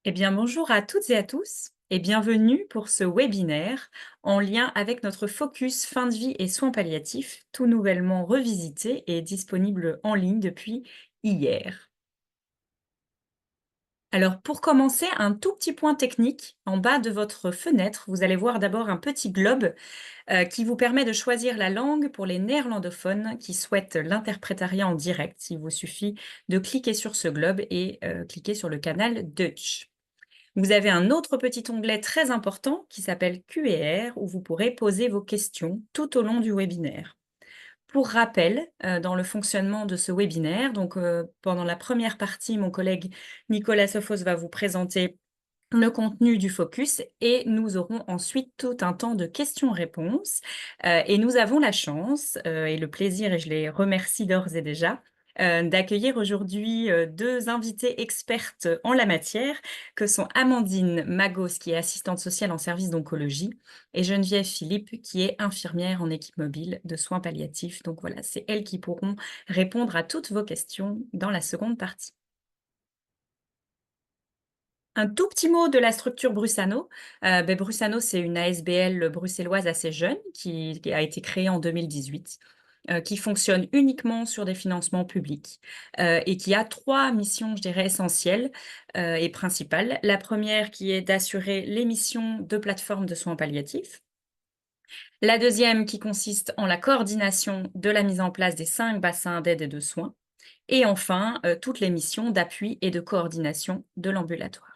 Eh bien, bonjour à toutes et à tous et bienvenue pour ce webinaire en lien avec notre focus fin de vie et soins palliatifs, tout nouvellement revisité et disponible en ligne depuis hier. Alors, pour commencer, un tout petit point technique. En bas de votre fenêtre, vous allez voir d'abord un petit globe qui vous permet de choisir la langue pour les néerlandophones qui souhaitent l'interprétariat en direct. Il vous suffit de cliquer sur ce globe et cliquer sur le canal Dutch. Vous avez un autre petit onglet très important qui s'appelle Q&R où vous pourrez poser vos questions tout au long du webinaire. Pour rappel, dans le fonctionnement de ce webinaire, donc pendant la première partie, mon collègue Nicolas Sophos va vous présenter le contenu du focus et nous aurons ensuite tout un temps de questions-réponses. Et nous avons la chance et le plaisir, et je les remercie d'ores et déjà, d'accueillir aujourd'hui 2 invitées expertes en la matière, que sont Amandine Magos, qui est assistante sociale en service d'oncologie, et Geneviève Philippe, qui est infirmière en équipe mobile de soins palliatifs. Donc voilà, c'est elles qui pourront répondre à toutes vos questions dans la seconde partie. Un tout petit mot de la structure Brusano. Brusano, c'est une ASBL bruxelloise assez jeune qui a été créée en 2018, qui fonctionne uniquement sur des financements publics, et qui a 3 missions, je dirais, essentielles, et principales. La première qui est d'assurer les missions de plateforme de soins palliatifs. La deuxième qui consiste en la coordination de la mise en place des 5 bassins d'aide et de soins. Et enfin, toutes les missions d'appui et de coordination de l'ambulatoire.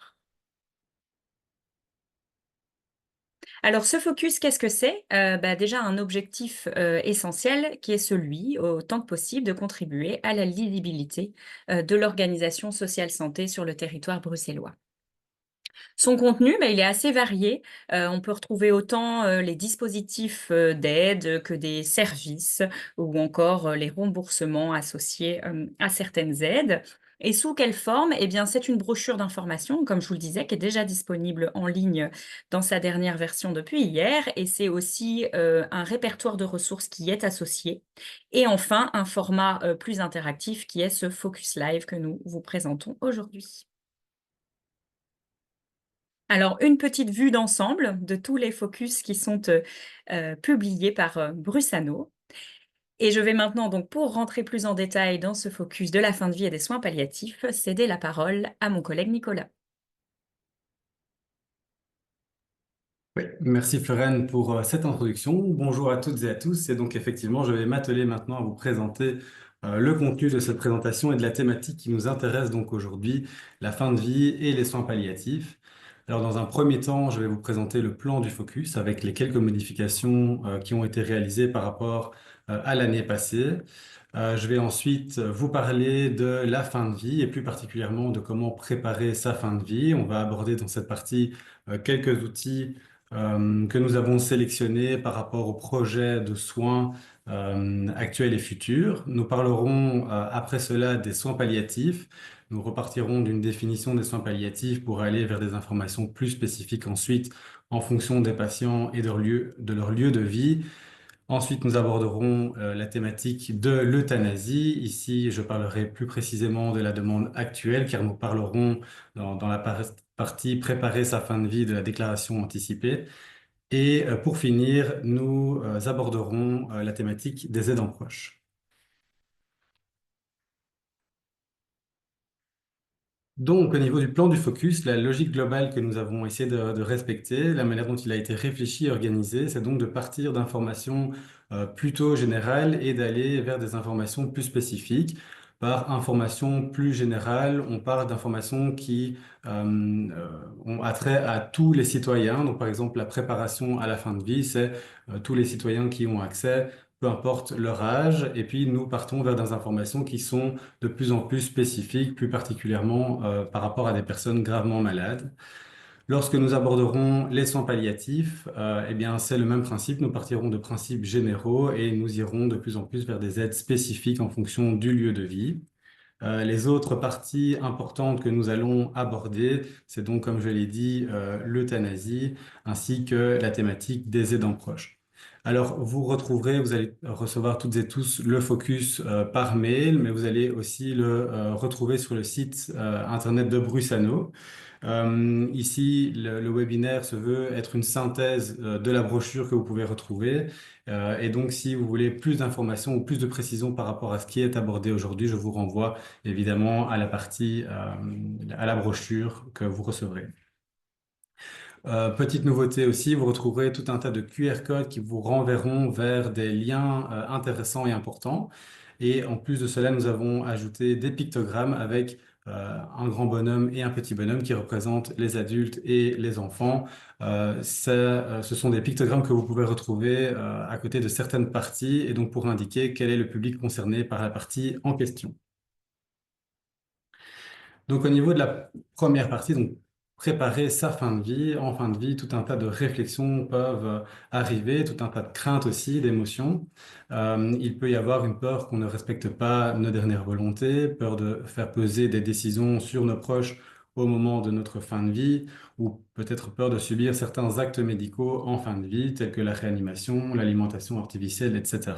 Alors ce focus, qu'est-ce que c'est? Déjà un objectif, essentiel qui est celui, autant que possible, de contribuer à la lisibilité, de l'organisation sociale santé sur le territoire bruxellois. Son contenu, il est assez varié. On peut retrouver autant, les dispositifs, d'aide que des services ou encore, les remboursements associés, à certaines aides. Et sous quelle forme? Eh bien, c'est une brochure d'information, comme je vous le disais, qui est déjà disponible en ligne dans sa dernière version depuis hier, et c'est aussi, un répertoire de ressources qui est associé, et enfin un format, plus interactif qui est ce Focus Live que nous vous présentons aujourd'hui. Alors, une petite vue d'ensemble de tous les focus qui sont, publiés par, Brusano, et je vais maintenant donc, pour rentrer plus en détail dans ce focus de la fin de vie et des soins palliatifs, céder la parole à mon collègue Nicolas. Oui, merci Florène pour cette introduction. Bonjour à toutes et à tous. Et donc effectivement, je vais m'atteler maintenant à vous présenter le contenu de cette présentation et de la thématique qui nous intéresse donc aujourd'hui, la fin de vie et les soins palliatifs. Alors dans un premier temps, je vais vous présenter le plan du focus avec les quelques modifications qui ont été réalisées par rapport à l'année passée. Je vais ensuite vous parler de la fin de vie et plus particulièrement de comment préparer sa fin de vie. On va aborder dans cette partie quelques outils que nous avons sélectionné par rapport aux projets de soins actuels et futurs. Nous parlerons après cela des soins palliatifs. Nous repartirons d'une définition des soins palliatifs pour aller vers des informations plus spécifiques ensuite en fonction des patients et de leur lieu de vie. Ensuite, nous aborderons la thématique de l'euthanasie. Ici, je parlerai plus précisément de la demande actuelle, car nous parlerons dans la partie préparer sa fin de vie de la déclaration anticipée. Et pour finir, nous aborderons la thématique des aidants proches. Donc, au niveau du plan du focus, la logique globale que nous avons essayé de respecter, la manière dont il a été réfléchi et organisé, c'est donc de partir d'informations plutôt générales et d'aller vers des informations plus spécifiques. Par information plus générale, on parle d'informations qui ont attrait à tous les citoyens. Donc, par exemple, la préparation à la fin de vie, c'est tous les citoyens qui ont accès, peu importe leur âge. Et puis, nous partons vers des informations qui sont de plus en plus spécifiques, plus particulièrement par rapport à des personnes gravement malades. Lorsque nous aborderons les soins palliatifs, eh bien, c'est le même principe. Nous partirons de principes généraux et nous irons de plus en plus vers des aides spécifiques en fonction du lieu de vie. Les autres parties importantes que nous allons aborder, c'est donc, comme je l'ai dit, l'euthanasie ainsi que la thématique des aidants proches. Alors, vous allez recevoir toutes et tous le focus par mail, mais vous allez aussi le retrouver sur le site internet de Brusano. Ici, le webinaire se veut être une synthèse de la brochure que vous pouvez retrouver. Et donc, si vous voulez plus d'informations ou plus de précisions par rapport à ce qui est abordé aujourd'hui, je vous renvoie évidemment à la partie, à la brochure que vous recevrez. Petite nouveauté aussi, vous retrouverez tout un tas de QR codes qui vous renverront vers des liens intéressants et importants. Et en plus de cela, nous avons ajouté des pictogrammes avec un grand bonhomme et un petit bonhomme qui représentent les adultes et les enfants. Ce sont des pictogrammes que vous pouvez retrouver à côté de certaines parties et donc pour indiquer quel est le public concerné par la partie en question. Donc au niveau de la première partie, donc préparer sa fin de vie, en fin de vie, tout un tas de réflexions peuvent arriver, tout un tas de craintes aussi, d'émotions. Il peut y avoir une peur qu'on ne respecte pas nos dernières volontés, peur de faire peser des décisions sur nos proches au moment de notre fin de vie, ou peut-être peur de subir certains actes médicaux en fin de vie, tels que la réanimation, l'alimentation artificielle, etc.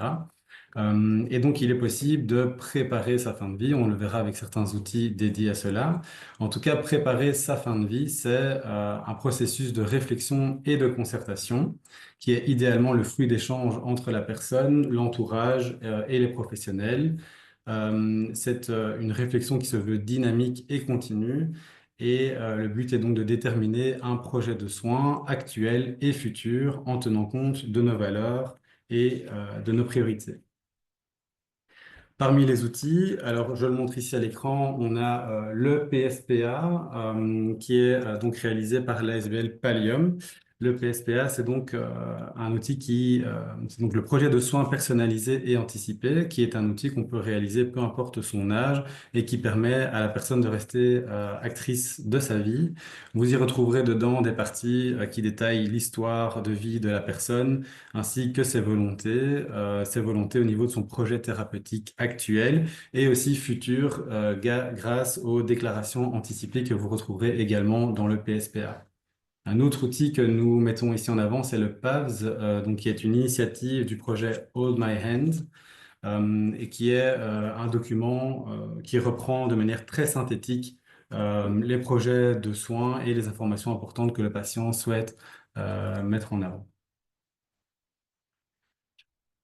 Et donc, il est possible de préparer sa fin de vie. On le verra avec certains outils dédiés à cela. En tout cas, préparer sa fin de vie, c'est un processus de réflexion et de concertation qui est idéalement le fruit d'échanges entre la personne, l'entourage et les professionnels. C'est une réflexion qui se veut dynamique et continue. Et le but est donc de déterminer un projet de soins actuel et futur en tenant compte de nos valeurs et de nos priorités. Parmi les outils, alors je le montre ici à l'écran, on a le PSPA qui est donc réalisé par l'ASBL Pallium. Le PSPA, c'est donc un outil c'est donc le projet de soins personnalisé et anticipé, qui est un outil qu'on peut réaliser peu importe son âge et qui permet à la personne de rester actrice de sa vie. Vous y retrouverez dedans des parties qui détaillent l'histoire de vie de la personne ainsi que ses volontés au niveau de son projet thérapeutique actuel et aussi futur grâce aux déclarations anticipées que vous retrouverez également dans le PSPA. Un autre outil que nous mettons ici en avant, c'est le PAVS, donc qui est une initiative du projet Hold My Hand, et qui est un document qui reprend de manière très synthétique les projets de soins et les informations importantes que le patient souhaite mettre en avant.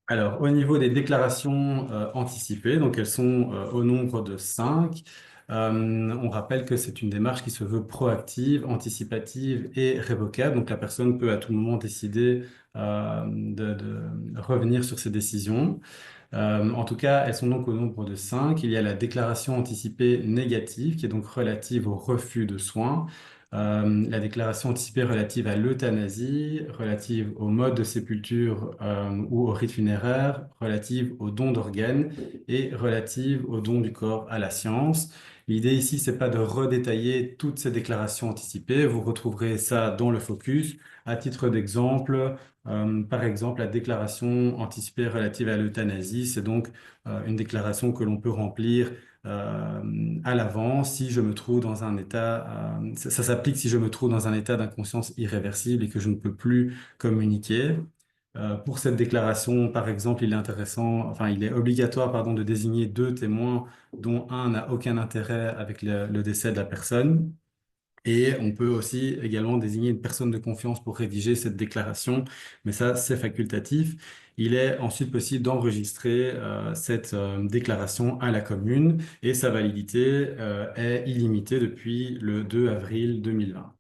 Alors, au niveau des déclarations anticipées, donc elles sont au nombre de 5. On rappelle que c'est une démarche qui se veut proactive, anticipative et révocable. Donc, la personne peut à tout moment décider de revenir sur ses décisions. En tout cas, elles sont donc au nombre de 5. Il y a la déclaration anticipée négative, qui est donc relative au refus de soins. La déclaration anticipée relative à l'euthanasie, relative au mode de sépulture ou au rite funéraire, relative au don d'organes et relative au don du corps à la science. L'idée ici, c'est pas de redétailler toutes ces déclarations anticipées. Vous retrouverez ça dans le focus. À titre d'exemple, par exemple, la déclaration anticipée relative à l'euthanasie, c'est donc une déclaration que l'on peut remplir à l'avance si je me trouve dans un état, ça s'applique si je me trouve dans un état d'inconscience irréversible et que je ne peux plus communiquer. Pour cette déclaration, par exemple, il est obligatoire, pardon, de désigner 2 témoins dont un n'a aucun intérêt avec le décès de la personne. Et on peut aussi également désigner une personne de confiance pour rédiger cette déclaration, mais ça, c'est facultatif. Il est ensuite possible d'enregistrer cette déclaration à la commune et sa validité est illimitée depuis le 2 avril 2020.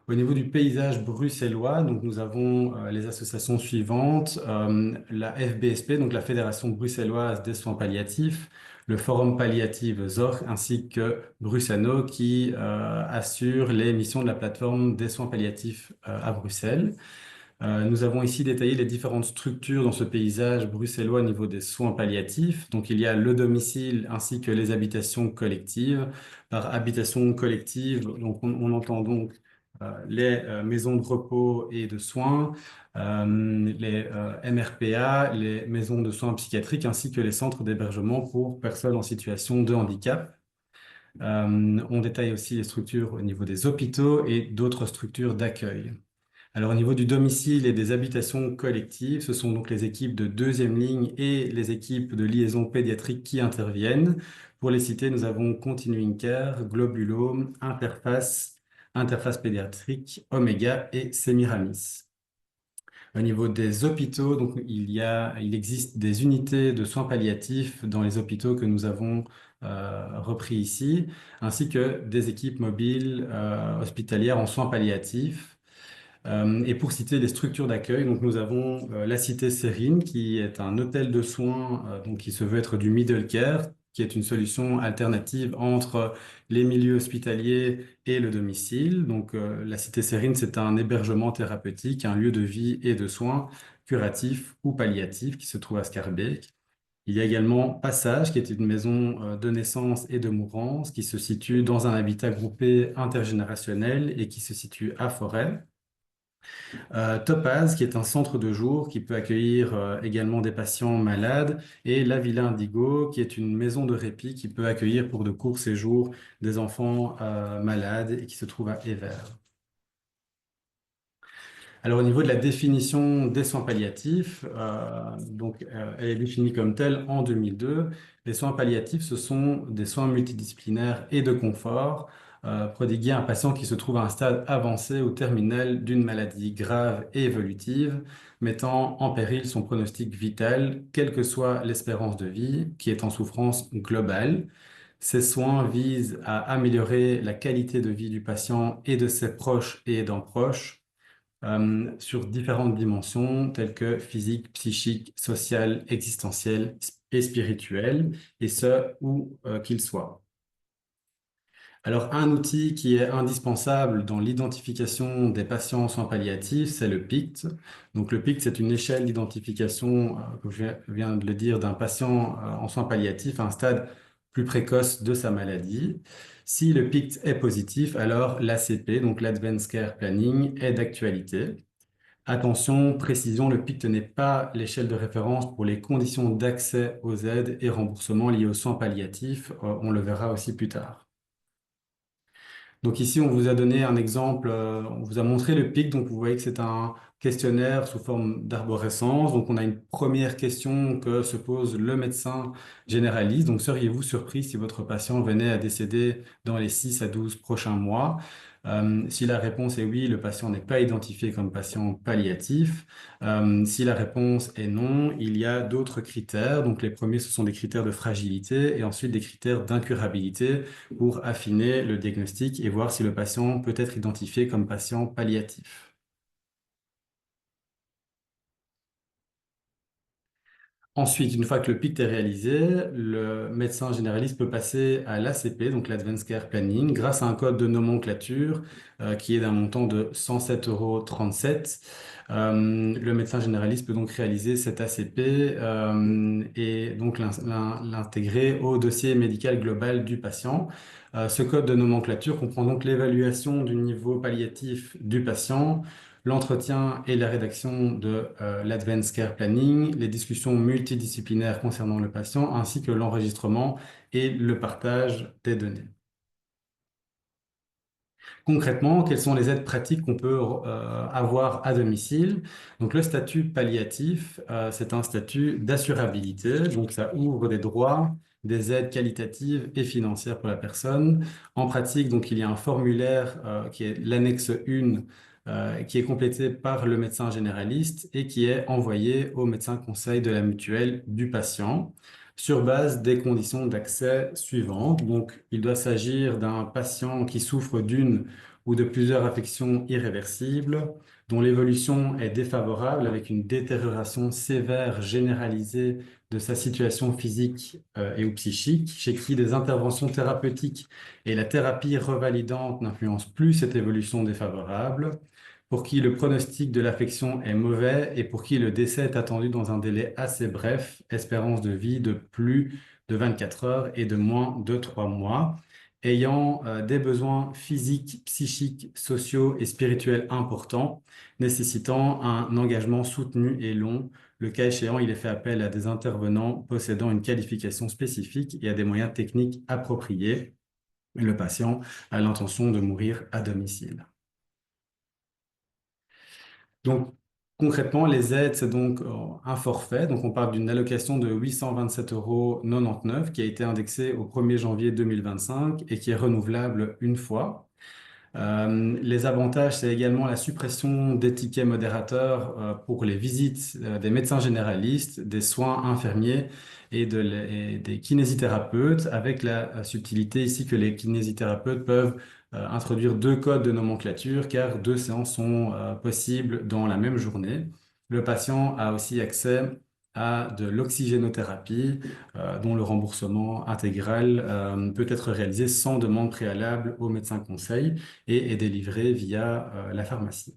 Au niveau du paysage bruxellois, donc nous avons les associations suivantes, la FBSP, donc la Fédération bruxelloise des soins palliatifs, le Forum palliatif ZOR, ainsi que Brusano qui assure les missions de la plateforme des soins palliatifs à Bruxelles. Nous avons ici détaillé les différentes structures dans ce paysage bruxellois au niveau des soins palliatifs. Donc, il y a le domicile ainsi que les habitations collectives. Par habitation collective, donc on entend donc les maisons de repos et de soins, les MRPA, les maisons de soins psychiatriques ainsi que les centres d'hébergement pour personnes en situation de handicap. On détaille aussi les structures au niveau des hôpitaux et d'autres structures d'accueil. Alors, au niveau du domicile et des habitations collectives, ce sont donc les équipes de deuxième ligne et les équipes de liaison pédiatrique qui interviennent. Pour les citer, nous avons Continuing Care, Globulo, Interface pédiatrique, Omega et Semiramis. Au niveau des hôpitaux, donc il existe des unités de soins palliatifs dans les hôpitaux que nous avons repris ici, ainsi que des équipes mobiles hospitalières en soins palliatifs. Et pour citer les structures d'accueil, donc nous avons la Cité Sérine, qui est un hôtel de soins donc qui se veut être du middle care, qui est une solution alternative entre les milieux hospitaliers et le domicile. Donc la Cité Sérine, c'est un hébergement thérapeutique, un lieu de vie et de soins curatifs ou palliatifs qui se trouve à Scarbeck. Il y a également Passage, qui est une maison de naissance et de mourance, qui se situe dans un habitat groupé intergénérationnel et qui se situe à Forêt. Topaz, qui est un centre de jour qui peut accueillir également des patients malades, et la Villa Indigo, qui est une maison de répit qui peut accueillir pour de courts séjours des enfants malades et qui se trouve à Evere. Alors, au niveau de la définition des soins palliatifs, elle est définie comme telle en 2002. Les soins palliatifs, ce sont des soins multidisciplinaires et de confort prodigués à un patient qui se trouve à un stade avancé ou terminal d'une maladie grave et évolutive, mettant en péril son pronostic vital, quelle que soit l'espérance de vie, qui est en souffrance globale. Ces soins visent à améliorer la qualité de vie du patient et de ses proches et aidants proches sur différentes dimensions telles que physique, psychique, sociale, existentielle et spirituelle, et ce, où qu'il soit. Alors, un outil qui est indispensable dans l'identification des patients en soins palliatifs, c'est le PICT. Donc, le PICT, c'est une échelle d'identification, comme je viens de le dire, d'un patient en soins palliatifs à un stade plus précoce de sa maladie. Si le PICT est positif, alors l'ACP, donc l'Advanced Care Planning, est d'actualité. Attention, précision, le PICT n'est pas l'échelle de référence pour les conditions d'accès aux aides et remboursements liés aux soins palliatifs. On le verra aussi plus tard. Donc ici, on vous a donné un exemple, on vous a montré le PIC, donc vous voyez que c'est un questionnaire sous forme d'arborescence. Donc on a une première question que se pose le médecin généraliste. Donc seriez-vous surpris si votre patient venait à décéder dans les 6 à 12 prochains mois? Si la réponse est oui, le patient n'est pas identifié comme patient palliatif. Si la réponse est non, il y a d'autres critères. Donc les premiers, ce sont des critères de fragilité et ensuite des critères d'incurabilité pour affiner le diagnostic et voir si le patient peut être identifié comme patient palliatif. Ensuite, une fois que le PICT est réalisé, le médecin généraliste peut passer à l'ACP, donc l'Advanced Care Planning, grâce à un code de nomenclature qui est d'un montant de 107,37 €. Le médecin généraliste peut donc réaliser cet ACP et donc l'intégrer au dossier médical global du patient. Ce code de nomenclature comprend donc l'évaluation du niveau palliatif du patient, l'entretien et la rédaction de l'Advanced Care Planning, les discussions multidisciplinaires concernant le patient, ainsi que l'enregistrement et le partage des données. Concrètement, quelles sont les aides pratiques qu'on peut avoir à domicile? Donc, le statut palliatif, c'est un statut d'assurabilité. Donc, ça ouvre des droits, des aides qualitatives et financières pour la personne. En pratique, donc, il y a un formulaire qui est l'annexe 1, qui est complété par le médecin généraliste et qui est envoyé au médecin conseil de la mutuelle du patient sur base des conditions d'accès suivantes. Donc, il doit s'agir d'un patient qui souffre d'une ou de plusieurs affections irréversibles, dont l'évolution est défavorable avec une détérioration sévère généralisée de sa situation physique et ou psychique, chez qui des interventions thérapeutiques et la thérapie revalidante n'influencent plus cette évolution défavorable, pour qui le pronostic de l'affection est mauvais et pour qui le décès est attendu dans un délai assez bref, espérance de vie de plus de 24 heures et de moins de 3 mois, ayant des besoins physiques, psychiques, sociaux et spirituels importants, nécessitant un engagement soutenu et long. Le cas échéant, il est fait appel à des intervenants possédant une qualification spécifique et à des moyens techniques appropriés. Le patient a l'intention de mourir à domicile. Donc, concrètement, les aides, c'est donc un forfait. Donc, on parle d'une allocation de 827,99 € qui a été indexée au 1er janvier 2025 et qui est renouvelable une fois. Les avantages, c'est également la suppression des tickets modérateurs pour les visites des médecins généralistes, des soins infirmiers et des kinésithérapeutes, avec la subtilité ici que les kinésithérapeutes peuvent introduire deux codes de nomenclature car deux séances sont possibles dans la même journée. Le patient a aussi accès à de l'oxygénothérapie dont le remboursement intégral peut être réalisé sans demande préalable au médecin conseil et est délivré via la pharmacie.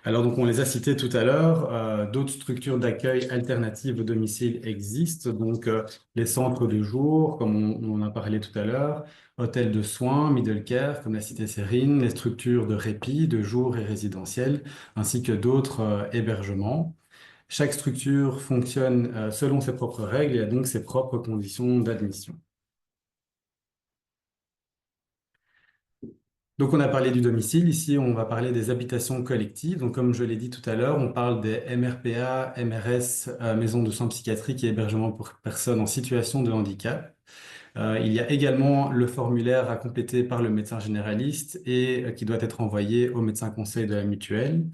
Alors donc on les a cités tout à l'heure, d'autres structures d'accueil alternatives au domicile existent, donc les centres de jour, comme on en a parlé tout à l'heure, hôtels de soins, middle care, comme l'a cité Cérine, les structures de répit, de jour et résidentiel, ainsi que d'autres hébergements. Chaque structure fonctionne selon ses propres règles et a donc ses propres conditions d'admission. Donc, on a parlé du domicile. Ici, on va parler des habitations collectives. Donc, comme je l'ai dit tout à l'heure, on parle des MRPA, MRS, maisons de soins psychiatriques et hébergements pour personnes en situation de handicap. Il y a également le formulaire à compléter par le médecin généraliste et qui doit être envoyé au médecin conseil de la mutuelle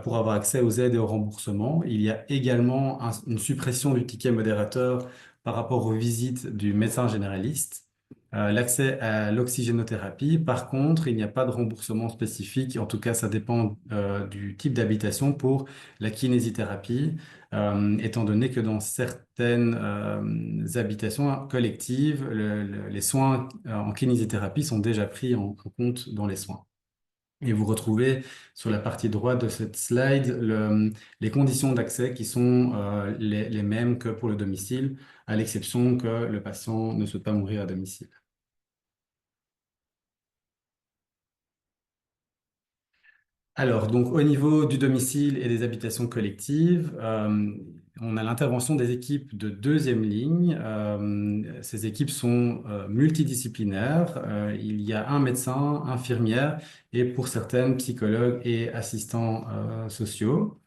pour avoir accès aux aides et aux remboursements. Il y a également une suppression du ticket modérateur par rapport aux visites du médecin généraliste. L'accès à l'oxygénothérapie, par contre, il n'y a pas de remboursement spécifique. En tout cas, ça dépend du type d'habitation pour la kinésithérapie, étant donné que dans certaines habitations collectives, les soins en kinésithérapie sont déjà pris en compte dans les soins. Et vous retrouvez sur la partie droite de cette slide les conditions d'accès qui sont les mêmes que pour le domicile, à l'exception que le patient ne souhaite pas mourir à domicile. Alors, donc au niveau du domicile et des habitations collectives, on a l'intervention des équipes de deuxième ligne. Ces équipes sont multidisciplinaires. Il y a un médecin, infirmière et pour certaines, psychologues et assistants sociaux.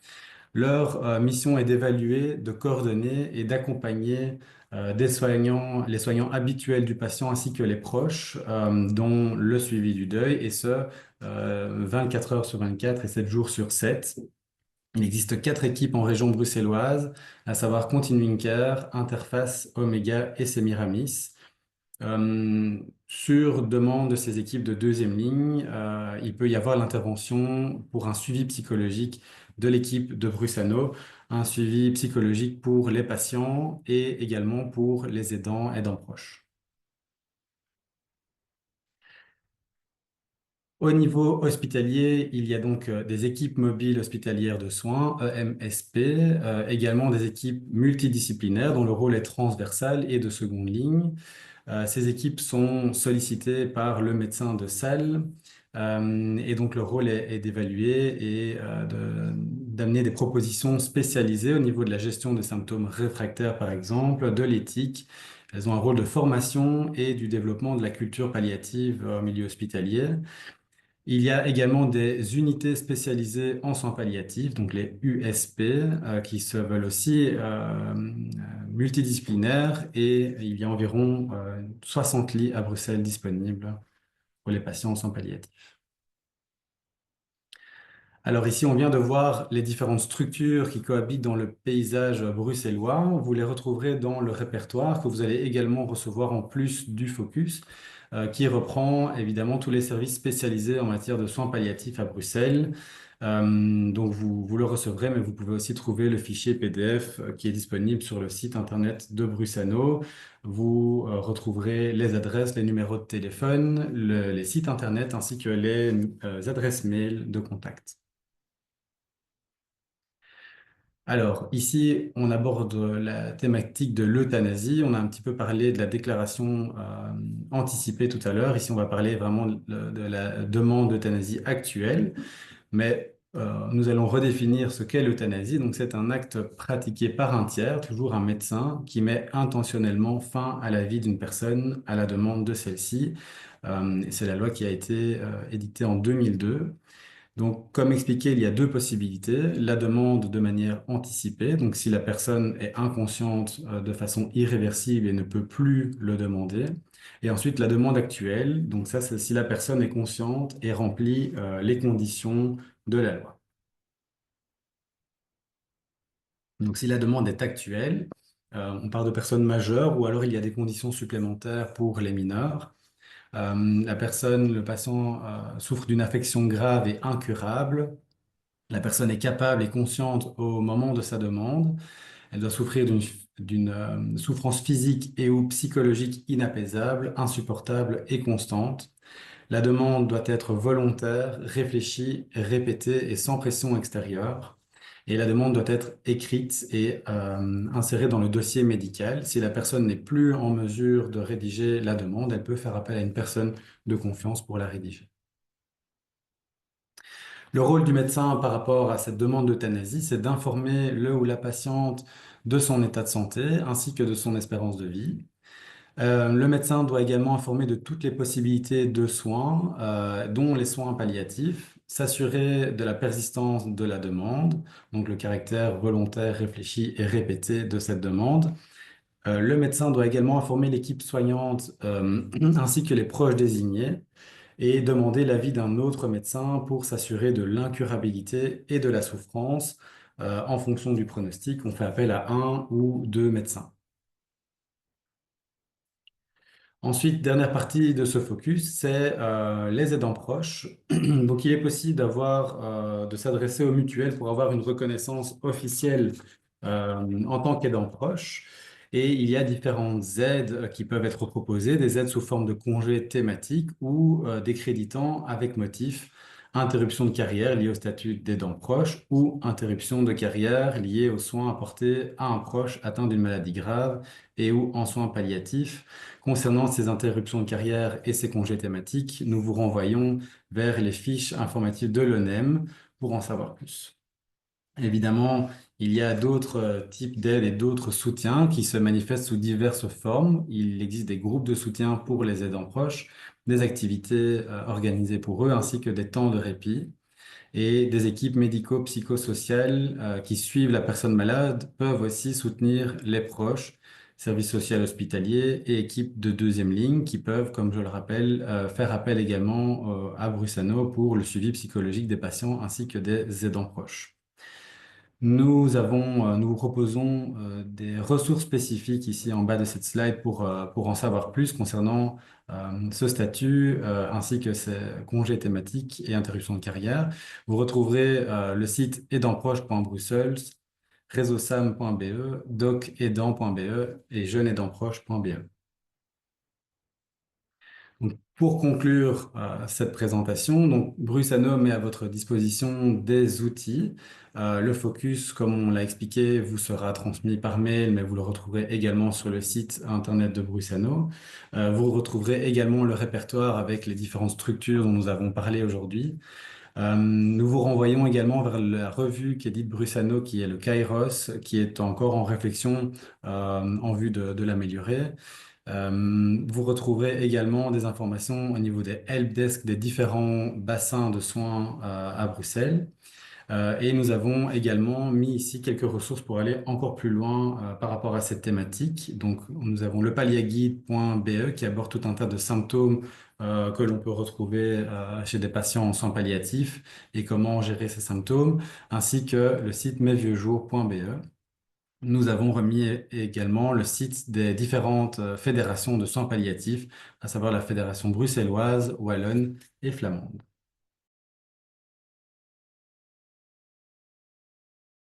Leur mission est d'évaluer, de coordonner et d'accompagner les soignants habituels du patient ainsi que les proches, dont le suivi du deuil, et ce, 24 heures sur 24 et 7 jours sur 7. Il existe quatre équipes en région bruxelloise, à savoir Continuing Care, Interface, Omega et Semiramis. Sur demande de ces équipes de deuxième ligne, il peut y avoir l'intervention pour un suivi psychologique de l'équipe de Brusano, un suivi psychologique pour les patients et également pour les aidants proches. Au niveau hospitalier, il y a donc des équipes mobiles hospitalières de soins, EMSP, également des équipes multidisciplinaires dont le rôle est transversal et de seconde ligne. Ces équipes sont sollicitées par le médecin de salle et donc leur rôle est d'évaluer et d'amener des propositions spécialisées au niveau de la gestion des symptômes réfractaires, par exemple, de l'éthique. Elles ont un rôle de formation et du développement de la culture palliative au milieu hospitalier. Il y a également des unités spécialisées en soins palliatifs, donc les USP, qui se veulent aussi multidisciplinaires et il y a environ 60 lits à Bruxelles disponibles pour les patients en soins palliatifs. Alors ici, on vient de voir les différentes structures qui cohabitent dans le paysage bruxellois. Vous les retrouverez dans le répertoire que vous allez également recevoir en plus du focus, qui reprend évidemment tous les services spécialisés en matière de soins palliatifs à Bruxelles. Donc vous le recevrez, mais vous pouvez aussi trouver le fichier PDF qui est disponible sur le site internet de Brusano. Vous retrouverez les adresses, les numéros de téléphone, les sites internet ainsi que les adresses mail de contact. Alors, ici, on aborde la thématique de l'euthanasie. On a un petit peu parlé de la déclaration anticipée tout à l'heure. Ici, on va parler vraiment de la demande d'euthanasie actuelle. Mais nous allons redéfinir ce qu'est l'euthanasie. Donc, c'est un acte pratiqué par un tiers, toujours un médecin, qui met intentionnellement fin à la vie d'une personne à la demande de celle-ci. C'est la loi qui a été édictée en 2002. Donc, comme expliqué, il y a deux possibilités. La demande de manière anticipée, donc si la personne est inconsciente de façon irréversible et ne peut plus le demander. Et ensuite, la demande actuelle, donc ça, c'est si la personne est consciente et remplit les conditions de la loi. Donc, si la demande est actuelle, on parle de personnes majeures ou alors il y a des conditions supplémentaires pour les mineurs. La personne, le patient, souffre d'une affection grave et incurable. La personne est capable et consciente au moment de sa demande. Elle doit souffrir d'une souffrance physique et ou psychologique inapaisable, insupportable et constante. La demande doit être volontaire, réfléchie, répétée et sans pression extérieure. Et la demande doit être écrite et insérée dans le dossier médical. Si la personne n'est plus en mesure de rédiger la demande, elle peut faire appel à une personne de confiance pour la rédiger. Le rôle du médecin par rapport à cette demande d'euthanasie, c'est d'informer le ou la patiente de son état de santé ainsi que de son espérance de vie. Le médecin doit également informer de toutes les possibilités de soins, dont les soins palliatifs, s'assurer de la persistance de la demande, donc le caractère volontaire, réfléchi et répété de cette demande. Le médecin doit également informer l'équipe soignante, ainsi que les proches désignés et demander l'avis d'un autre médecin pour s'assurer de l'incurabilité et de la souffrance. En fonction du pronostic, on fait appel à un ou deux médecins. Ensuite, dernière partie de ce focus, c'est les aidants proches. Donc, il est possible de s'adresser aux mutuelles pour avoir une reconnaissance officielle en tant qu'aidant proche. Et il y a différentes aides qui peuvent être proposées, des aides sous forme de congés thématiques ou décréditant avec motif interruption de carrière liée au statut d'aidant proche ou interruption de carrière liée aux soins apportés à un proche atteint d'une maladie grave et ou en soins palliatifs. Concernant ces interruptions de carrière et ces congés thématiques, nous vous renvoyons vers les fiches informatives de l'ONEM pour en savoir plus. Évidemment, il y a d'autres types d'aides et d'autres soutiens qui se manifestent sous diverses formes. Il existe des groupes de soutien pour les aidants proches, des activités organisées pour eux, ainsi que des temps de répit. Et des équipes médico-psychosociales qui suivent la personne malade peuvent aussi soutenir les proches, services sociaux hospitaliers et équipes de deuxième ligne qui peuvent, comme je le rappelle, faire appel également à Brusano pour le suivi psychologique des patients ainsi que des aidants proches. Nous vous proposons des ressources spécifiques ici en bas de cette slide pour en savoir plus concernant ce statut ainsi que ses congés thématiques et interruptions de carrière. Vous retrouverez le site aidantproche.brussels, réseausam.be, docaidant.be et jeuneaidantproche.be. Donc, pour conclure cette présentation, donc Brusano met à votre disposition des outils. Le focus, comme on l'a expliqué, vous sera transmis par mail, mais vous le retrouverez également sur le site internet de Brusano. Vous retrouverez également le répertoire avec les différentes structures dont nous avons parlé aujourd'hui. Nous vous renvoyons également vers la revue qu'édite Brusano, qui est le Kairos, qui est encore en réflexion en vue de l'améliorer. Vous retrouverez également des informations au niveau des helpdesk des différents bassins de soins à Bruxelles. Et nous avons également mis ici quelques ressources pour aller encore plus loin par rapport à cette thématique. Donc, nous avons le palliaguide.be qui aborde tout un tas de symptômes que l'on peut retrouver chez des patients en soins palliatifs et comment gérer ces symptômes, ainsi que le site mesvieuxjours.be. Nous avons remis également le site des différentes fédérations de soins palliatifs, à savoir la fédération bruxelloise, wallonne et flamande.